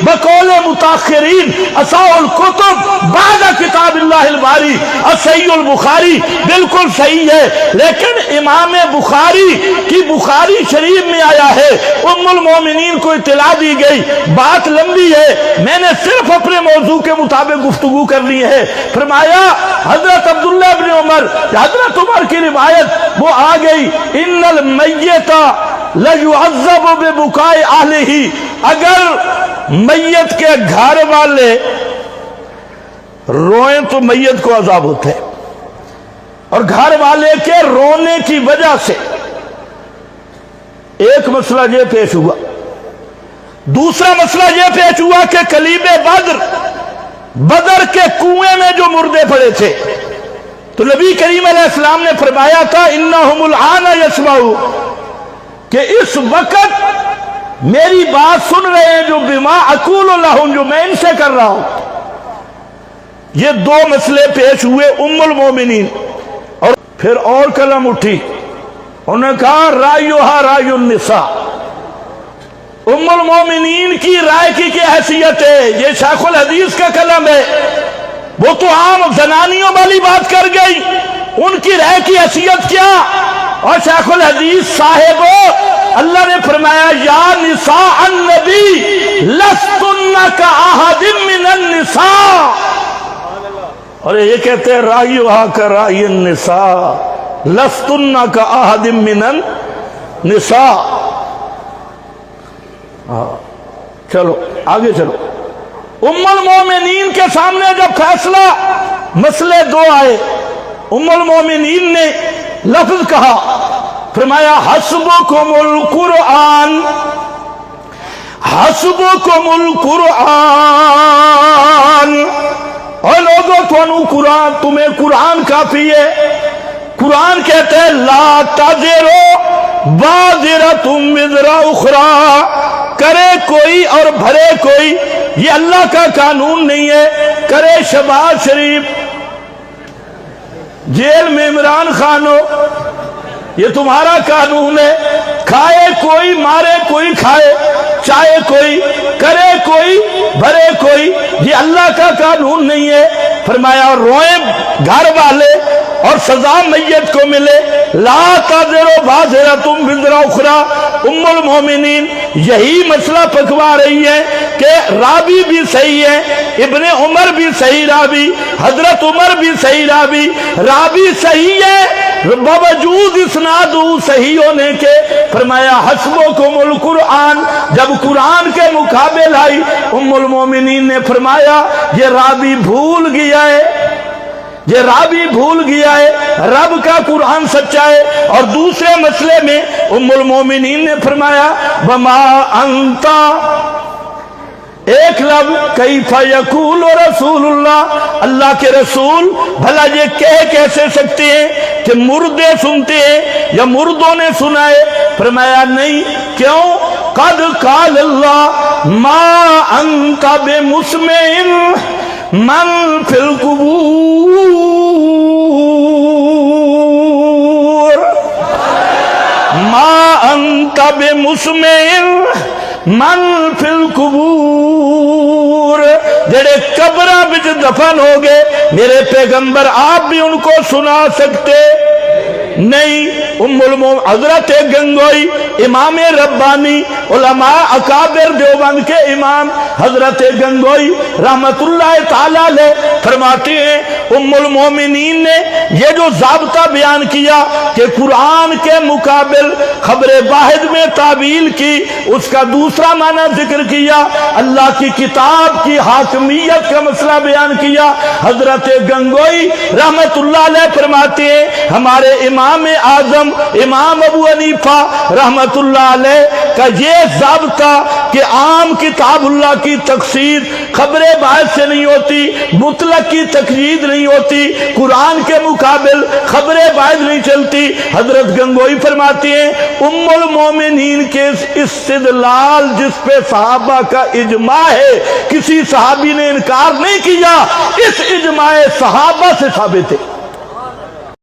बकौल मुताखिरीन असाउल कुतुब बाद किताबिल्लाहिल बारी असहीहुल बुखारी बिल्कुल सही है, लेकिन इमाम बुखारी की बुखारी शरीफ में आया है, उम्मुल मोमिनीन को इत्तला दी गई। बात लंबी है, मैंने सिर्फ अपने मौजू के मुताबिक गुफ्तगू करनी है। फरमाया हजरत अब्दुल्लाह इब्न उमर, हजरत उमर की रिवायत वो आ गई, इन्नल मय्यता लयुअज़्ज़बु बिबुकाए अहलिही, अगर मैयत के घर वाले रोएं तो मैयत को अजाब होता है, और घर वाले के रोने की वजह से एक मसला ये पेश हुआ। दूसरा मसला ये पेश हुआ कि कलीबे बदर के कुएं में जो मुर्दे पड़े थे, तो नबी करीम अलैहिस्सलाम ने फरमाया था इन्नहुमुल आना यस्माउ, कि इस वक्त मेरी बात सुन रहे हैं जो बिमा अकूल लहुम, जो मैं इनसे कर रहा हूं। ये दो मसले पेश हुए उम्मुल मोमिनीन, और फिर और कलम उठी, उन्होंने कहा रायुहा रायुन निसा, उम्मुल मोमिनीन की राय की क्या हैसियत है? ये शेखुल हदीस का कलम है, वो तो आम जनानियों वाली बात कर गई, उनकी राय की हैसियत क्या? और शेखुल हदीस साहिबो, अल्लाह ने फरमाया या निसा अन्नबी लस्तुन्ना का अहदिम मिनन निसा, और ये कहते हैं रायुहा का रायुन निसा लस्तुन्ना का अहदिम मिनन निसा। चलो आगे चलो। उम्मुल मोमिनीन के सामने जब फैसला मसले दो आए, उम्मुल मोमिनीन ने लफ्ज कहा, फरमाया हस्बुकुमुल कुरआन, हस्बुकुमुल कुरआन, और लोगों तुहानू कुरान, तुम्हें कुरान काफी है। कुरान कहते हैं ला ताजिरो बाजिरतुम विज़रा उखरा, करे कोई और भरे कोई, ये अल्लाह का कानून नहीं है। करे शहबाज शरीफ जेल में इमरान खान हो, ये तुम्हारा कानून है। खाए कोई मारे कोई खाए, चाहे कोई, करे कोई भरे कोई, ये अल्लाह का कानून नहीं है। फरमाया रोए घर वाले और सजा मैयत को मिले, ला ताज़िरो बाज़िरतुम विज़रा उखरा। उम्मुल मोमिनीन यही मसला पकवा रही है कि रावी भी सही है, इब्ने उमर भी सही रावी, हजरत उमर भी सही रावी, रावी सही है बावजूद इस्नादु सही होने के। फरमाया हस्बुकुमुल कुरआन, जब कुरान के मुकाबले आई, उम्मुल मोमिनीन ने फरमाया ये रावी भूल गया है, ये रावी भूल गया है, रब का कुरान सच्चा है। और दूसरे मसले में उम्मुल मोमिनीन ने फरमाया वमा अंता, एक लफ्ज़ कैफा यकूल रसूलुल्लाह, अल्लाह के रसूल भला ये कह कैसे सकते हैं कि मुर्दे सुनते हैं या मुर्दों ने सुनाए? फरमाया नहीं, क्यों? कद काल अल्लाह मा अंता बेमुस्मिन मन फिल कुबूर, मा अंता बेमुस्मिन मन फिल कुबूर, जेड़े कब्र विच दफन हो गए, मेरे पैगंबर आप भी उनको सुना सकते नहीं। उम्मुल मोमिनीन हजरत गंगोई इमाम रब्बानी उलमा अकाबिर देवबंद के इमाम हजरत गंगोई रहमतुल्लाह ताला अलैह फरमाते हैं उम्मुल मोमिनीन ने ये जो ज़ाब्ता बयान किया कि कुरान के मुकाबिल खबरे वाहिद में तावील की, उसका दूसरा माना जिक्र किया, अल्लाह की किताब की हाकमियत का मसला बयान किया। हजरत गंगोई रहमतुल्लाह अलैह फरमाते हैं हमारे इमाम आजम इमाम अबू हनीफा रहमतुल्लाह अलैह का ये ज़ाब्ता कि आम किताबुल्लाह की तफसीर खबरे वाहिद से नहीं होती, मुतलक की तकयीद नहीं होती, कुरान के मुकाबिल खबरे वाहिद नहीं चलती। हजरत गंगोई फरमाती हैं उम्मुल मोमिनीन के इस्तिदलाल जिस पे सहाबा का इजमा है, किसी सहाबी ने इनकार नहीं किया, इस इजमाए सहाबा से साबित है।